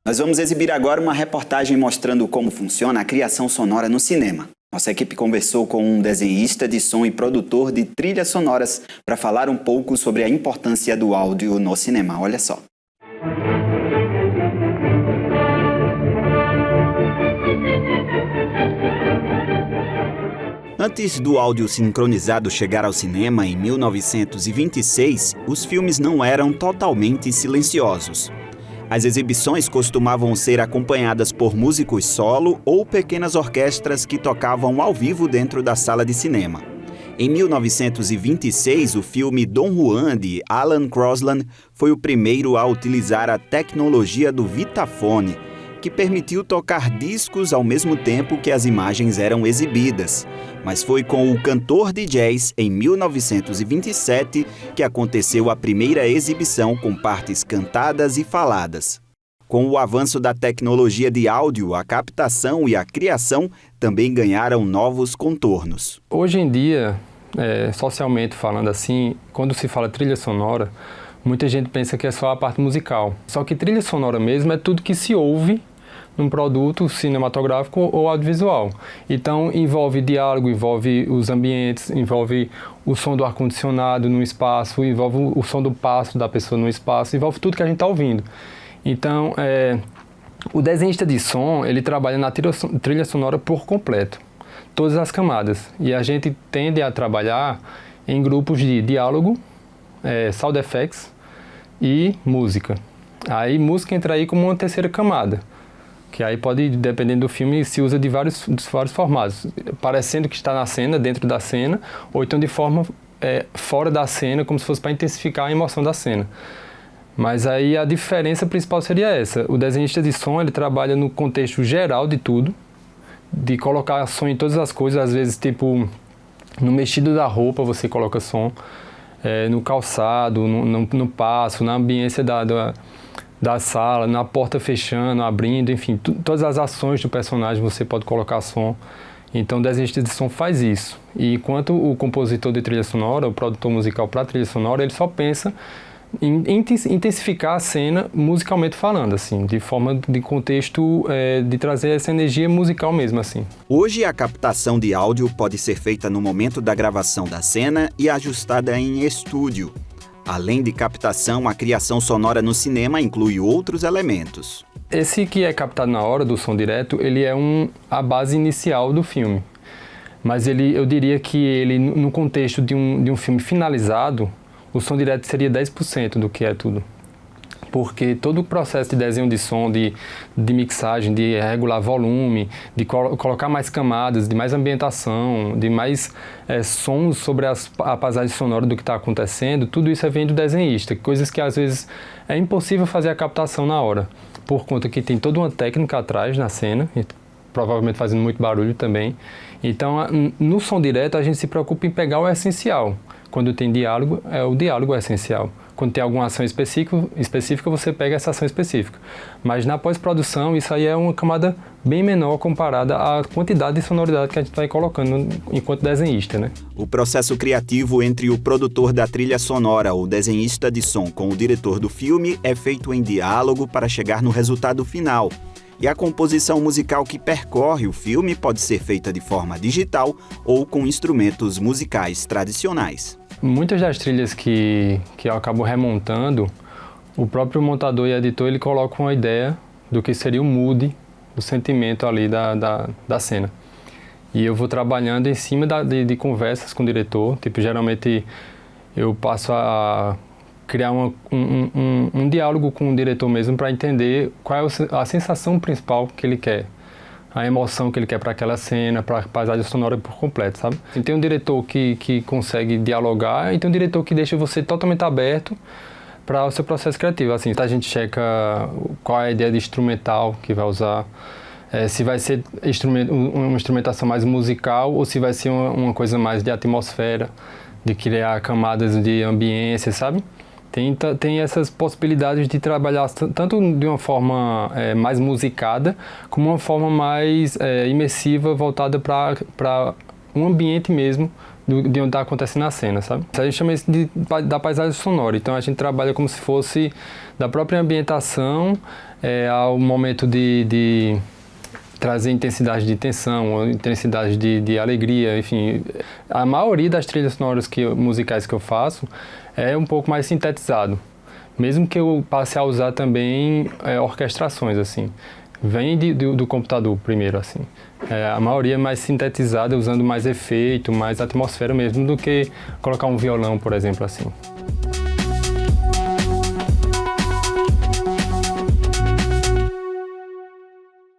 Nós vamos exibir agora uma reportagem mostrando como funciona a criação sonora no cinema. Nossa equipe conversou com um desenhista de som e produtor de trilhas sonoras para falar um pouco sobre a importância do áudio no cinema. Olha só. Antes do áudio sincronizado chegar ao cinema em 1926, os filmes não eram totalmente silenciosos. As exibições costumavam ser acompanhadas por músicos solo ou pequenas orquestras que tocavam ao vivo dentro da sala de cinema. Em 1926, o filme Dom Juan, de Alan Crosland, foi o primeiro a utilizar a tecnologia do Vitaphone, que permitiu tocar discos ao mesmo tempo que as imagens eram exibidas. Mas foi com o cantor de jazz, em 1927, que aconteceu a primeira exibição com partes cantadas e faladas. Com o avanço da tecnologia de áudio, a captação e a criação também ganharam novos contornos. Hoje em dia, socialmente falando assim, quando se fala trilha sonora, muita gente pensa que é só a parte musical. Só que trilha sonora mesmo é tudo que se ouve num produto cinematográfico ou audiovisual. Então, envolve diálogo, envolve os ambientes, envolve o som do ar-condicionado no espaço, envolve o som do passo da pessoa no espaço, envolve tudo que a gente está ouvindo. Então, o desenhista de som, ele trabalha na trilha sonora por completo, todas as camadas. E a gente tende a trabalhar em grupos de diálogo, sound effects e música. Aí, música entra aí como uma terceira camada, que aí pode, dependendo do filme, se usa de vários formatos, parecendo que está na cena, dentro da cena, ou então de forma fora da cena, como se fosse para intensificar a emoção da cena. Mas aí a diferença principal seria essa: o desenhista de som, ele trabalha no contexto geral de tudo, de colocar som em todas as coisas, às vezes tipo no mexido da roupa você coloca som, no calçado, no passo, na ambiência da sala, na porta fechando, abrindo, enfim, todas as ações do personagem você pode colocar som. Então o desenhista de som faz isso. E enquanto o compositor de trilha sonora, o produtor musical para trilha sonora, ele só pensa em intensificar a cena musicalmente falando, assim, de forma de contexto de trazer essa energia musical mesmo, assim. Hoje a captação de áudio pode ser feita no momento da gravação da cena e ajustada em estúdio. Além de captação, a criação sonora no cinema inclui outros elementos. Esse que é captado na hora do som direto, ele é a base inicial do filme. Mas eu diria que ele, no contexto de um filme finalizado, o som direto seria 10% do que é tudo. Porque todo o processo de desenho de som, de mixagem, de regular volume, de colocar mais camadas, de mais ambientação, de mais sons sobre a paisagem sonora do que está acontecendo, tudo isso vem do desenhista, coisas que às vezes é impossível fazer a captação na hora, por conta que tem toda uma técnica atrás na cena, provavelmente fazendo muito barulho também. Então, no som direto, a gente se preocupa em pegar o essencial. Quando tem diálogo, o diálogo é essencial. Quando tem alguma ação específica, você pega essa ação específica. Mas na pós-produção, isso aí é uma camada bem menor comparada à quantidade de sonoridade que a gente vai colocando enquanto desenhista, né? O processo criativo entre o produtor da trilha sonora ou desenhista de som com o diretor do filme é feito em diálogo para chegar no resultado final. E a composição musical que percorre o filme pode ser feita de forma digital ou com instrumentos musicais tradicionais. Muitas das trilhas que eu acabo remontando, o próprio montador e editor, ele coloca uma ideia do que seria o mood, o sentimento ali da cena. E eu vou trabalhando em cima de conversas com o diretor, tipo, geralmente eu passo a criar um diálogo com o diretor mesmo para entender qual é a sensação principal que ele quer, a emoção que ele quer para aquela cena, para a paisagem sonora por completo, sabe? E tem um diretor que consegue dialogar e tem um diretor que deixa você totalmente aberto para o seu processo criativo. Assim, a gente checa qual é a ideia de instrumental que vai usar, se vai ser uma instrumentação mais musical ou se vai ser uma coisa mais de atmosfera, de criar camadas de ambiência, sabe? Tem essas possibilidades de trabalhar tanto de uma forma mais musicada, como uma forma mais imersiva, voltada para um ambiente mesmo de onde está acontecendo a cena, sabe? A gente chama isso da paisagem sonora, então a gente trabalha como se fosse da própria ambientação, ao momento de trazer intensidade de tensão, intensidade de alegria, enfim. A maioria das trilhas sonoras musicais que eu faço é um pouco mais sintetizado. Mesmo que eu passe a usar também orquestrações, assim. Vem do computador primeiro, assim. A maioria é mais sintetizada, usando mais efeito, mais atmosfera mesmo, do que colocar um violão, por exemplo, assim.